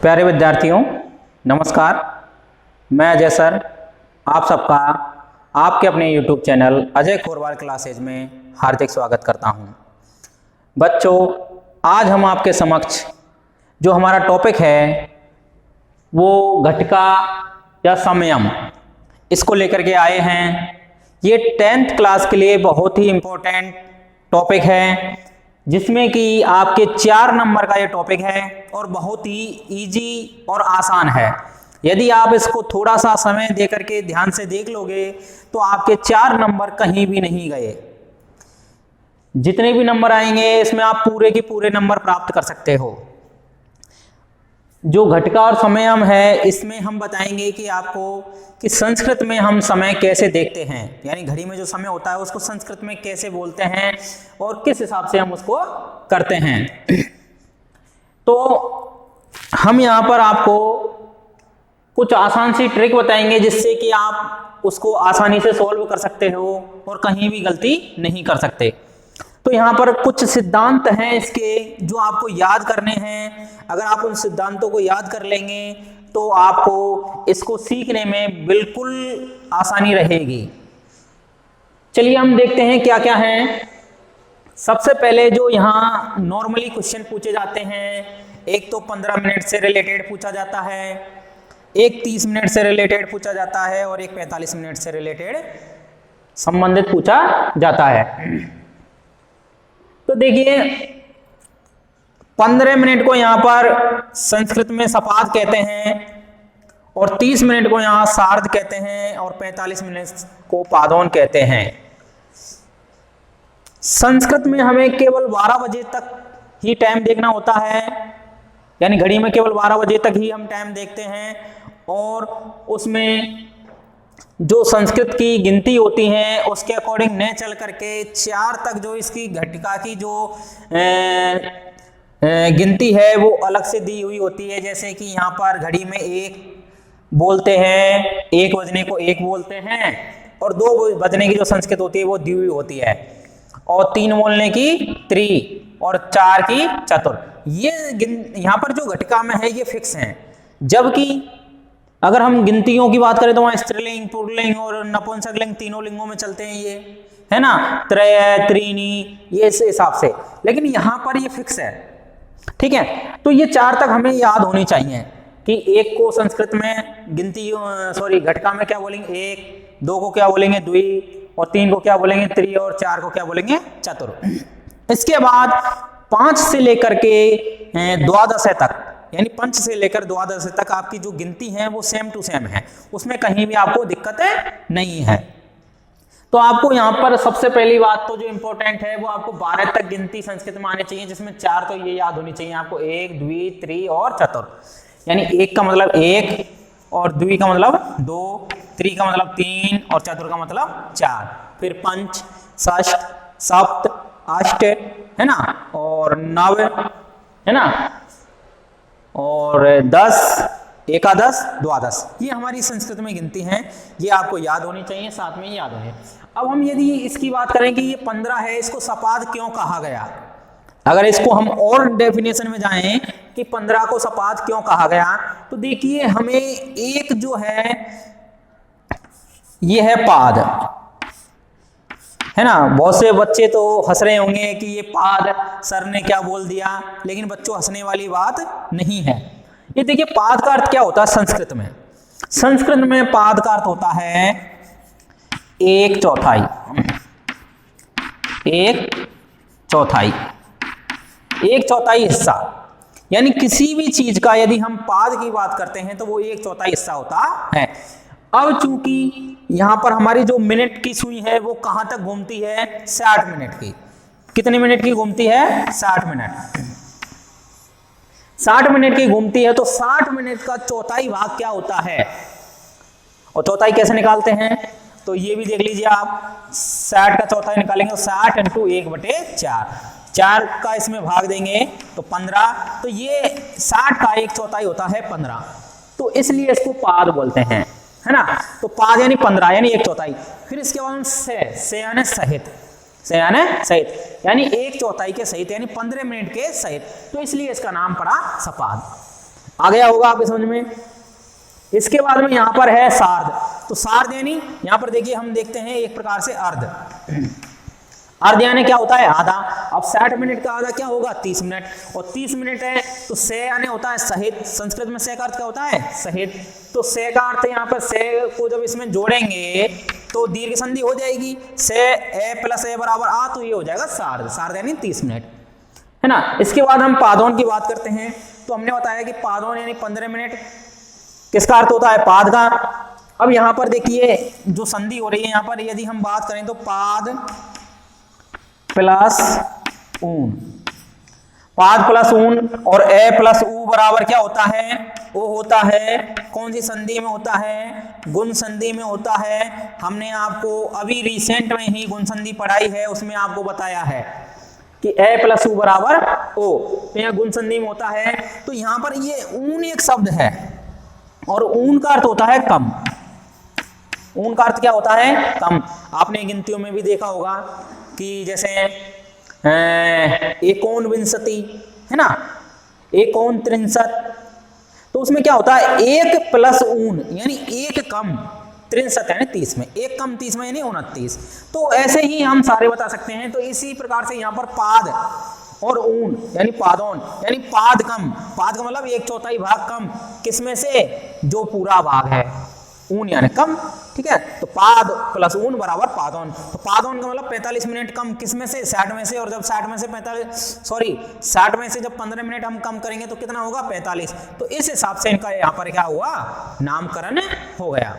प्यारे विद्यार्थियों नमस्कार। मैं अजय सर आप सबका आपके अपने YouTube channel Ajay Khorwal classes में हार्दिक स्वागत करता हूं। बच्चों, आज हम आपके समक्ष जो हमारा टॉपिक है वो घटिका या समयम, इसको लेकर के आए हैं। ये 10th क्लास के लिए बहुत ही इम्पोर्टेंट टॉपिक है, जिसमें कि आपके 4 नंबर का ये टॉपिक है और बहुत ही इजी और आसान है। यदि आप इसको थोड़ा सा समय दे करके ध्यान से देख लोगे तो आपके 4 नंबर कहीं भी नहीं गए। जितने भी नंबर आएंगे इसमें आप पूरे के पूरे नंबर प्राप्त कर सकते हो। जो घटिका और समयम है इसमें हम बताएंगे कि आपको कि संस्कृत में हम समय कैसे देखते हैं, यानी घड़ी में जो समय होता है उसको संस्कृत में कैसे बोलते हैं और किस हिसाब से हम उसको करते हैं। तो हम यहाँ पर आपको कुछ आसान सी ट्रिक बताएंगे जिससे कि आप उसको आसानी से सॉल्व कर सकते हो और कहीं भी गलती नहीं कर सकते। तो यहाँ पर कुछ सिद्धांत हैं इसके जो आपको याद करने हैं। अगर आप उन सिद्धांतों को याद कर लेंगे तो आपको इसको सीखने में बिल्कुल आसानी रहेगी। चलिए हम देखते हैं क्या क्या है। सबसे पहले जो यहाँ नॉर्मली क्वेश्चन पूछे जाते हैं, एक तो 15 मिनट से रिलेटेड पूछा जाता है, एक 30 मिनट से रिलेटेड पूछा जाता है और एक 45 मिनट से रिलेटेड संबंधित पूछा जाता है। तो देखिए 15 मिनट को यहां पर संस्कृत में सपाद कहते हैं और 30 मिनट को यहां सार्ध कहते हैं और 45 मिनट को पादोन कहते हैं। संस्कृत में हमें केवल 12 बजे तक ही टाइम देखना होता है, यानी घड़ी में केवल 12 बजे तक ही हम टाइम देखते हैं और उसमें जो संस्कृत की गिनती होती है उसके अकॉर्डिंग न चल करके 4 तक जो इसकी घटिका की जो गिनती है वो अलग से दी हुई होती है। जैसे कि यहाँ पर घड़ी में 1 बोलते हैं, 1 बजने को 1 बोलते हैं और 2 बजने की जो संस्कृत होती है वो दी हुई होती है और 3 बोलने की 3 और 4 की चतुर। ये यहाँ पर जो घटिका में है ये फिक्स है। जबकि अगर हम गिनतियों की बात करें तो वहाँ स्त्रीलिंग, पुल्लिंग और नपुंसकलिंग तीनों लिंगों में चलते हैं, ये है ना, त्रय, त्रीणी, ये इस हिसाब से। लेकिन यहाँ पर ये फिक्स है, ठीक है। तो ये 4 तक हमें याद होनी चाहिए कि 1 को संस्कृत में गिनती घटिका में क्या बोलेंगे 1, 2 को क्या बोलेंगे द्वि और 3 को क्या बोलेंगे त्रि और 4 को क्या बोलेंगे चतुर। इसके बाद 5 से लेकर के द्वादश तक, यानी 5 से लेकर द्वादश तक आपकी जो गिनती है वो सेम टू सेम है, उसमें कहीं भी आपको दिक्कतें नहीं है। तो आपको यहाँ पर सबसे पहली बात तो जो इंपॉर्टेंट है वो आपको 12 तक गिनती संस्कृत में आनी चाहिए, जिसमें 4 तो ये याद होनी चाहिए आपको 1, द्वि, त्रि और चतुर। यानी 1 का मतलब 1 और द्वि का मतलब 2, त्रि का मतलब 3 और चतुर का मतलब 4। फिर पंच, षष्ठ, सप्त, अष्ट, है ना, और नव, है ना, और 10, एकादश, द्वादश, ये हमारी संस्कृत में गिनती हैं। ये आपको याद होनी चाहिए, साथ में याद होनी। अब हम यदि इसकी बात करें कि ये 15 है, इसको सपाद क्यों कहा गया, अगर इसको हम और डेफिनेशन में जाएं कि 15 को सपाद क्यों कहा गया, तो देखिए हमें एक जो है ये है पाद, है ना। बहुत से बच्चे तो हंस रहे होंगे कि ये पाद सर ने क्या बोल दिया, लेकिन बच्चों हंसने वाली बात नहीं है। ये देखिए पाद का अर्थ क्या होता है संस्कृत में। संस्कृत में पाद का अर्थ होता है 1/4, 1/4, 1/4 हिस्सा। यानी किसी भी चीज का यदि हम पाद की बात करते हैं तो वो 1/4 हिस्सा होता है। अब चूंकि यहां पर हमारी जो मिनट की सुई है वो कहां तक घूमती है 60 मिनट की। कितने मिनट की घूमती है 60 मिनट। 60 मिनट की घूमती है तो 60 मिनट का चौथाई भाग क्या होता है और चौथाई कैसे निकालते हैं तो ये भी देख लीजिए आप। 60 का चौथाई निकालेंगे तो 60 × 1/4, 4 का इसमें भाग देंगे तो 15, तो ये 60 का 1/4 होता है 15। तो इसलिए इसको पाद बोलते हैं, है ना। तो पाद यानी 15 यानी 1/4। फिर इसके बाद से यानी सहित, से यानी सहित, यानी 1/4 के सहित, यानी 15 मिनट के सहित, तो इसलिए इसका नाम पड़ा सपाद। आ गया होगा आपके समझ में। इसके बाद में यहाँ पर है सार्ध। तो सार्ध यानी यहाँ पर देखिए हम देखते हैं एक प्रकार से अर्ध। अर्ध यानी क्या होता है? आधा। अब 60 मिनट का आधा क्या होगा? 30 मिनट। और 30 मिनट है तो से यानी होता है सहित। संस्कृत में से का अर्थ क्या होता है? सहित। तो से का अर्थ यहाँ पर से को जब इसमें जोड़ेंगे तो दीर्घ संधि हो जाएगी। से ए प्लस ए बराबर आ, तो ये हो जाएगा सार्ध। सार्ध यानी 30 मिनट, है ना। इसके बाद हम पादोन की बात करते हैं। तो हमने बताया कि पादोन यानी 15 मिनट। किसका अर्थ होता है? पाद का। अब यहाँ पर देखिए जो संधि हो रही है यहाँ पर, यदि हम बात करें तो पाद प्लस ऊन, पाद प्लस ऊन और ए प्लस ऊ बराबर क्या होता है? वो होता है कौन सी संधि में होता है? गुण संधि में होता है। हमने आपको अभी रिसेंट में ही गुण संधि पढ़ाई है, उसमें आपको बताया है कि ए प्लस ऊ बराबर ओ, तो यहाँ गुण संधि में होता है। तो यहाँ पर ये ऊन एक शब्द है और ऊन का अर्थ होता है कम। ऊन का अर्थ क्या होता है? कम। आपने गिनतियों में भी देखा होगा कि जैसे एकोन विंशति है ना, एकोन 63, तो उसमें क्या होता है? एक प्लस ऊन यानी एक कम 63 यानी 30 में, एक कम 30 में यानी 29। तो ऐसे ही हम सारे बता सकते हैं। तो इसी प्रकार से यहाँ पर पाद और ऊन यानी पादोन यानी पाद कम। पाद का मतलब 1/4 भाग कम, किसमें से? जो पूरा भाग है। ऊन यानी कम, ठीक है। तो पाद प्लस ऊन बराबर पादोन। तो पादोन का मतलब 45 मिनट कम, किसमें से? 60 में से। और जब 60 में से 60 में से जब 15 मिनट हम कम करेंगे तो कितना होगा? 45। तो इस हिसाब से इनका यहाँ पर क्या हुआ? नामकरण हो गया।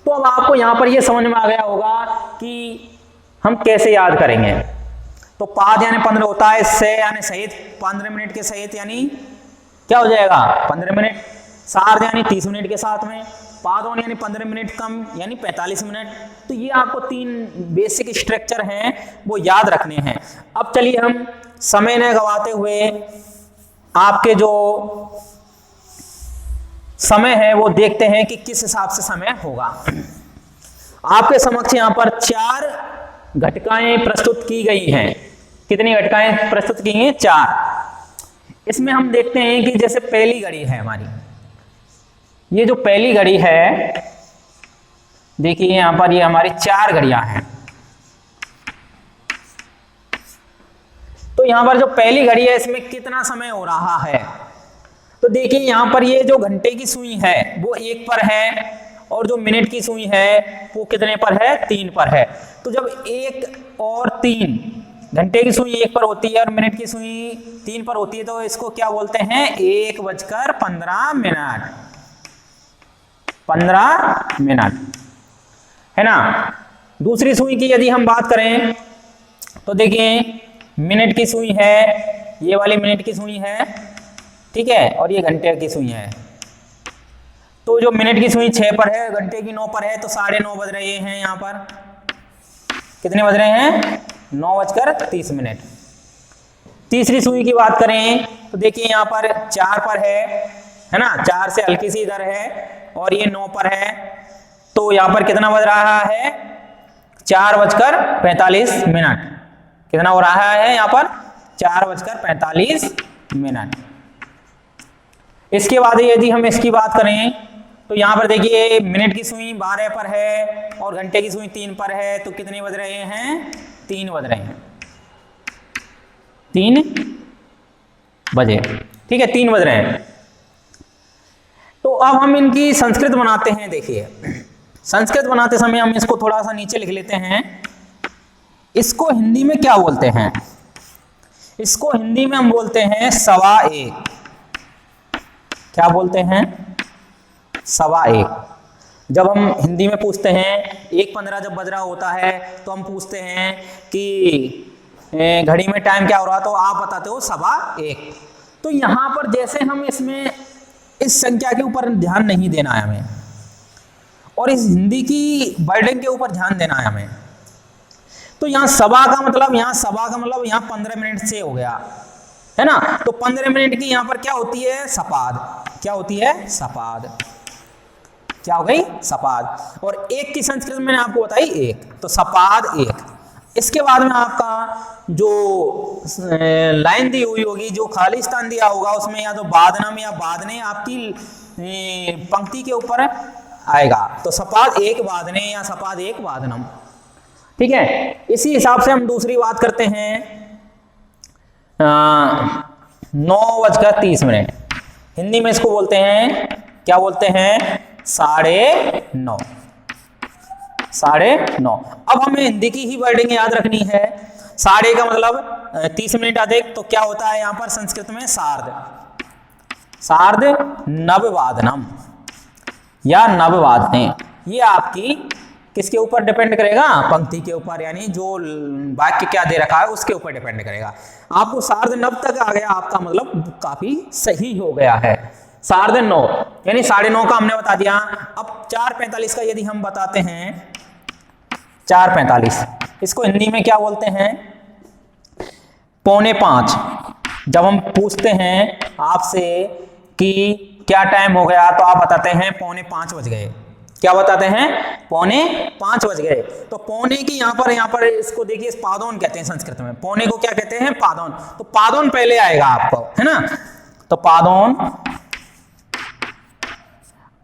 तो अब आपको यहाँ पर ये समझ में आ गया होगा कि हम कैसे याद करेंगे। तो पाद यानी 15 होता है, से यानी सहित 15 मिनट के सहित यानी क्या हो जाएगा? 15 मिनट। सार्ध यानी 30 मिनट के साथ में। पादोन यानी 15 मिनट कम यानी 45 मिनट। तो ये आपको 3 बेसिक स्ट्रक्चर हैं वो याद रखने हैं। अब चलिए हम समय न गवाते हुए आपके जो समय है वो देखते हैं कि किस हिसाब से समय होगा। आपके समक्ष यहाँ पर 4 घटकाएं प्रस्तुत की गई हैं। कितनी घटकाएं प्रस्तुत की हैं? 4। इसमें हम देखते हैं कि जैसे पहली घड़ी है हमारी, ये जो पहली घड़ी है देखिए यहां पर ये हमारी 4 घड़ियां हैं। तो यहां पर जो पहली घड़ी है इसमें कितना समय हो रहा है? तो देखिए यहां पर ये जो घंटे की सुई है वो 1 पर है और जो मिनट की सुई है वो कितने पर है? 3 पर है। तो जब 1 और 3, घंटे की सुई 1 पर होती है और मिनट की सुई 3 पर होती है तो इसको क्या बोलते हैं? 1:15 मिनट। 15 मिनट, है ना। दूसरी सुई की यदि हम बात करें तो देखिए मिनट की सुई है, ये वाली मिनट की सुई है, ठीक है, और ये घंटे की सुई है। तो जो मिनट की सुई 6 पर है, घंटे की 9 पर है, तो 9:30 बज रहे हैं। यहाँ पर कितने बज रहे हैं? 9:30। तीसरी सुई की बात करें तो देखिए यहाँ पर 4 पर है ना, 4 से हल्की सी इधर है और ये 9 पर है। तो यहाँ पर कितना बज रहा है? 4:45। कितना हो रहा है यहाँ पर? 4:45। इसके बाद यदि हम इसकी बात करें तो यहाँ पर देखिए मिनट की सुई 12 पर है और घंटे की सुई 3 पर है। तो कितने बज रहे हैं? 3 बज रहे हैं। 3 बजे, ठीक है, 3 बज रहे हैं। तो अब हम इनकी संस्कृत बनाते हैं। देखिए संस्कृत बनाते समय हम इसको थोड़ा सा नीचे लिख लेते हैं। इसको हिंदी में क्या बोलते हैं? इसको हिंदी में हम बोलते हैं 1.15। क्या बोलते हैं? 1.15। जब हम हिंदी में पूछते हैं 1:15 जब बज रहा होता है तो हम पूछते हैं कि घड़ी में टाइम क्या हो रहा, तो आप बताते हो 1.15। तो यहां पर जैसे हम इसमें इस संख्या के ऊपर ध्यान नहीं देना है हमें और इस हिंदी की वर्डिंग के ऊपर ध्यान देना है हमें। तो यहाँ 1.15 का मतलब, यहाँ 1.15 का मतलब यहाँ 15 मिनट से हो गया, है ना। तो 15 मिनट की यहाँ पर क्या होती है? सपाद। क्या होती है? सपाद। क्या हो गई? सपाद। और 1 की संस्कृत मैंने आपको बताई 1, तो सपाद 1। इसके बाद में आपका जो लाइन दी हुई होगी, जो खाली स्थान दिया होगा, उसमें या तो बादनम या बादने आपकी पंक्ति के ऊपर आएगा। तो सपाद एक बादने या सपाद एक बादनम, ठीक है। इसी हिसाब से हम दूसरी बात करते हैं। 9:30, हिंदी में इसको बोलते हैं, क्या बोलते हैं, 9:30, 9:30। अब हमें हिंदी की ही वर्डिंग याद रखनी है। साढ़े का मतलब 30 मिनट अधिक, तो क्या होता है यहाँ पर संस्कृत में सार्ध नववादनम या नववादने। ये आपकी किसके ऊपर डिपेंड करेगा, पंक्ति के ऊपर, यानी जो वाक्य क्या दे रखा है उसके ऊपर डिपेंड करेगा। आपको सार्ध नव तक आ गया, आपका मतलब काफी सही हो गया है। 9:30 यानी 9:30 का हमने बता दिया। अब 4:45 का यदि हम बताते हैं, 4:45 इसको हिंदी में क्या बोलते हैं, 4:45। जब हम पूछते हैं आपसे कि क्या टाइम हो गया, तो आप बताते हैं 4:45 बज गए। क्या बताते हैं, 4:45 बज गए। तो पौने की यहाँ पर इसको देखिए, इस पादोन कहते हैं संस्कृत में। पौने को क्या कहते हैं, पादोन। तो पादोन पहले आएगा आपको, है ना, तो पादोन।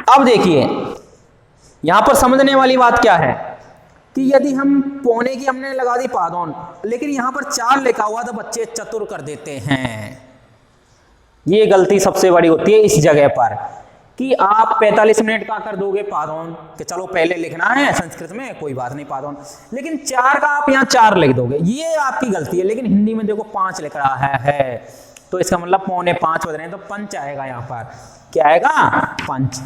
अब देखिए यहां पर समझने वाली बात क्या है कि यदि हम पौने की हमने लगा दी पादोन, लेकिन यहां पर 4 लिखा हुआ तो बच्चे चतुर कर देते हैं। ये गलती सबसे बड़ी होती है इस जगह पर कि आप 45 मिनट का कर दोगे पादोन, कि चलो पहले लिखना है संस्कृत में, कोई बात नहीं पादोन, लेकिन 4 का आप यहाँ 4 लिख दोगे, ये आपकी गलती है। लेकिन हिंदी में देखो 5 लिख रहा है, तो इसका मतलब 4:45 बज रहे हैं, तो पंच आएगा यहाँ पर। क्या आएगा, पंच।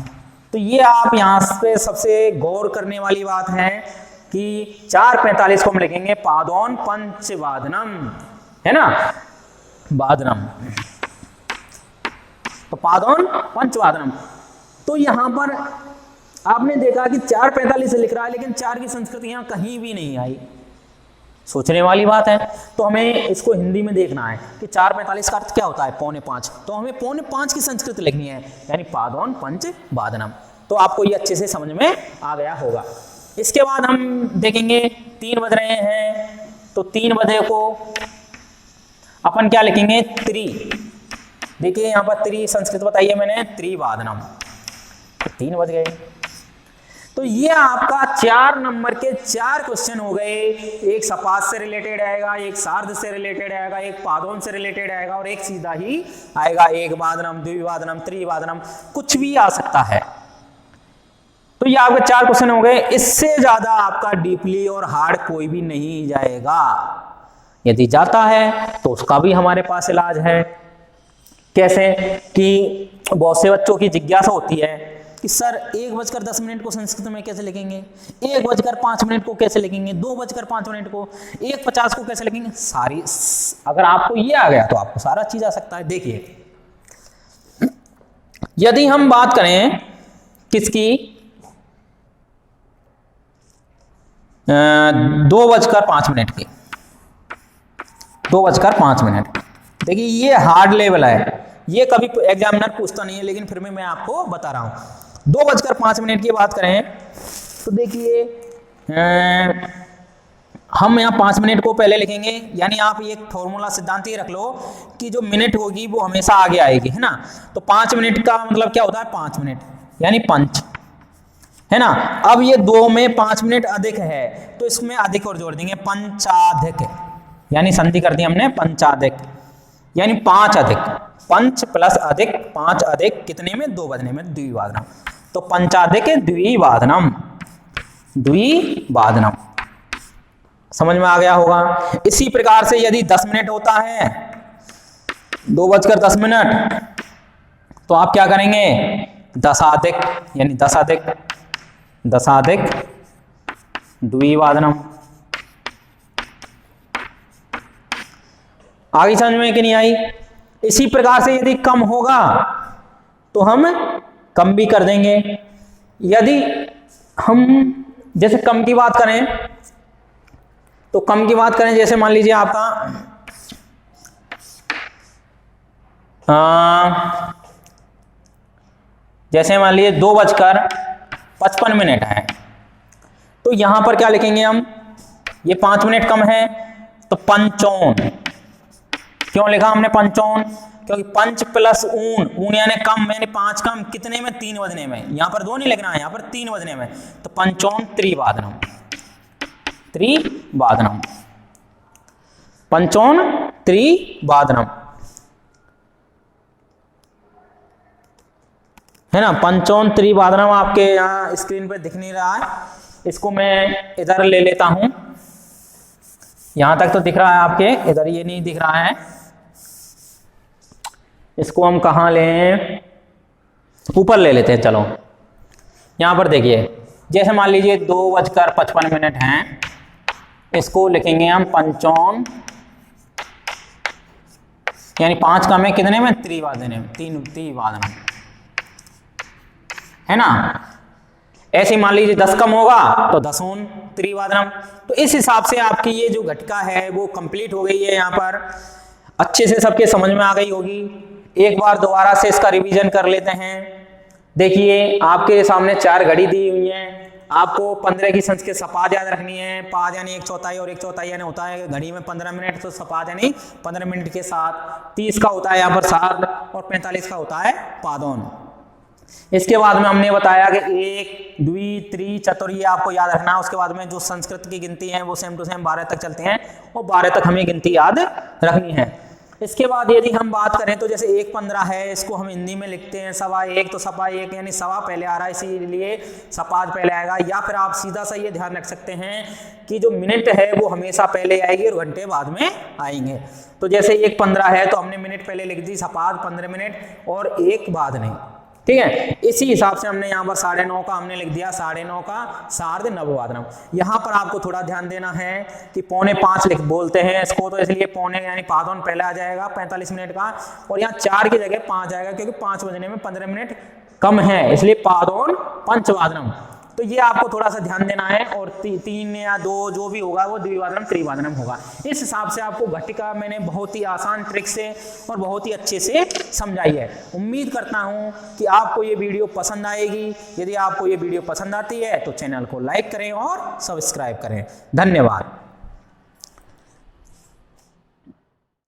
तो ये आप यहाँ पे सबसे गौर करने वाली बात है कि 4:45 को हम लिखेंगे पादोन पंचवादनम, है ना, वादनम, तो पादोन पंचवादनम। तो यहां पर आपने देखा कि 4:45 लिख रहा है, लेकिन 4 की संस्कृत यहां कहीं भी नहीं आई। सोचने वाली बात है। तो हमें इसको हिंदी में देखना है कि 4:45 का अर्थ क्या होता है, 4:45। तो हमें 4:45 की संस्कृत लिखनी है, यानी पादोन पंचवादनम। तो आपको ये अच्छे से समझ में आ गया होगा। इसके बाद हम देखेंगे 3 बज रहे हैं, तो 3 बजे को अपन क्या लिखेंगे, त्रि। देखिए यहाँ पर त्रि संस्कृत बताइए मैंने, त्रिवादनम। 3 बज गए। तो ये आपका 4 नंबर के 4 क्वेश्चन हो गए। एक सपाद से रिलेटेड आएगा, एक सार्ध से रिलेटेड आएगा, एक पादोन से रिलेटेड आएगा, और एक सीधा ही आएगा, एक वादनम, द्विवादनम, त्रिवादनम, कुछ भी आ सकता है। तो ये आपके 4 क्वेश्चन हो गए। इससे ज्यादा आपका डीपली और हार्ड कोई भी नहीं जाएगा। यदि जाता है तो उसका भी हमारे पास इलाज है। कैसे कि बहुत से बच्चों की जिज्ञासा होती है कि सर 1:10 को संस्कृत में कैसे लिखेंगे, 1:05 को कैसे लिखेंगे, 2:05 को, 1:50 को कैसे लिखेंगे। सारी अगर आपको ये आ गया तो आपको सारा चीज आ सकता है। देखिए यदि हम बात करें किसकी, 2:05 की, 2:05। देखिए ये हार्ड लेवल है, ये कभी एग्जामिनर पूछता नहीं है, लेकिन फिर भी मैं आपको बता रहा हूं। 2:05 की बात करें तो देखिए हम यहाँ 5 मिनट को पहले लिखेंगे, यानी आप एक फॉर्मूला सिद्धांत ही रख लो कि जो मिनट होगी वो हमेशा आगे आएगी, है ना। तो 5 मिनट का मतलब क्या होता है, 5 मिनट यानी पंच, है ना। अब ये 2 में 5 मिनट अधिक है, तो इसमें अधिक और जोड़ देंगे, पंचाधिक, यानी संधि कर दी हमने, पंचाधिक यानी 5 अधिक, पंच प्लस अधिक, 5 अधिक कितने में, 2 बजने में, द्विवादनम। तो पंचाधिक द्विवादनम, द्विवादनम। समझ में आ गया होगा। इसी प्रकार से यदि 10 मिनट होता है, 2:10, तो आप क्या करेंगे, दशाधिक, यानी दशाधिक, दशाधिक द्विवादनम। आगे समझ में कि नहीं आई। इसी प्रकार से यदि कम होगा तो हम कम भी कर देंगे। यदि हम जैसे कम की बात करें तो कम की बात करें, जैसे मान लीजिए आपका जैसे मान लीजिए 2:55 है, तो यहां पर क्या लिखेंगे हम, ये 5 मिनट कम है तो पंचौन। क्यों लिखा हमने पंचौन? क्योंकि पंच प्लस ऊन, ऊन यानी कम, यानी 5 कम कितने में? 3 बजने में। यहां पर 2 नहीं लिखना है, यहां पर 3 बजने में। तो पंचौन त्रिवादनम, त्रिवादनम, पंचौन त्रिवादनम, है ना। पंचौन त्रिवादनम आपके यहाँ स्क्रीन पे दिख नहीं रहा है, इसको मैं इधर ले लेता हूं। यहां तक तो दिख रहा है आपके, इधर ये नहीं दिख रहा है। इसको हम कहाँ लें? ऊपर ले लेते हैं। चलो यहां पर देखिए, जैसे मान लीजिए 2:55 हैं, इसको लिखेंगे हम पंचौन, यानी 5 कम है कितने में? त्रिवादनम, त्रिवादनम, है ना। ऐसे मान लीजिए 10 कम होगा तो दसोन त्रिवादनम। तो इस हिसाब से आपकी ये जो घटिका है वो कंप्लीट हो गई है। यहाँ पर अच्छे से सबके समझ में आ गई होगी। एक बार दोबारा से इसका रिवीजन कर लेते हैं। देखिए आपके सामने 4 घड़ी दी हुई हैं, आपको 15 की संख्या सपाद याद रखनी है। पाद यानी 1/4 और 1/4 यानी होता है घड़ी में 15 मिनट, तो सपाद यानी 15 मिनट के साथ 30 का होता है यहाँ पर साध, और 45 का होता है पादोन। इसके बाद में हमने बताया कि 1, द्वि, त्रि, चतुर ये आपको याद रखना है। उसके बाद में जो संस्कृत की गिनती है वो सेम टू सेम 12 तक चलते हैं, और 12 तक हमें गिनती याद रखनी है। इसके बाद यदि हम बात करें तो जैसे 1:15 है, इसको हम हिंदी में लिखते हैं 1.25, तो 1.25 यानी सवा पहले आ रहा है, इसीलिए सपाद पहले आएगा। या फिर आप सीधा सा ये ध्यान रख सकते हैं कि जो मिनट है वो हमेशा पहले आएगी और घंटे बाद में आएंगे। तो जैसे 1:15 है तो हमने मिनट पहले लिख दी, सपाद 15 मिनट और 1 बाद नहीं, ठीक है। इसी हिसाब से हमने यहाँ पर 9:30 का हमने लिख दिया, 9:30 का सार्ध नववादनम। यहाँ पर आपको थोड़ा ध्यान देना है कि 4:45 लिख बोलते हैं इसको, तो इसलिए पौने यानी पादोन पहले आ जाएगा 45 मिनट का, और यहाँ 4 की जगह 5 आएगा, क्योंकि 5 बजने में 15 मिनट कम है, इसलिए पादोन पंचवादनम। तो ये आपको थोड़ा सा ध्यान देना है। और 3 या 2 जो भी होगा वो द्विवादनम त्रिवादनम होगा। इस हिसाब से आपको घटिका मैंने बहुत ही आसान ट्रिक से और बहुत ही अच्छे से समझाई है। उम्मीद करता हूं कि आपको ये वीडियो पसंद आएगी। यदि आपको ये वीडियो पसंद आती है तो चैनल को लाइक करें और सब्सक्राइब करें। धन्यवाद।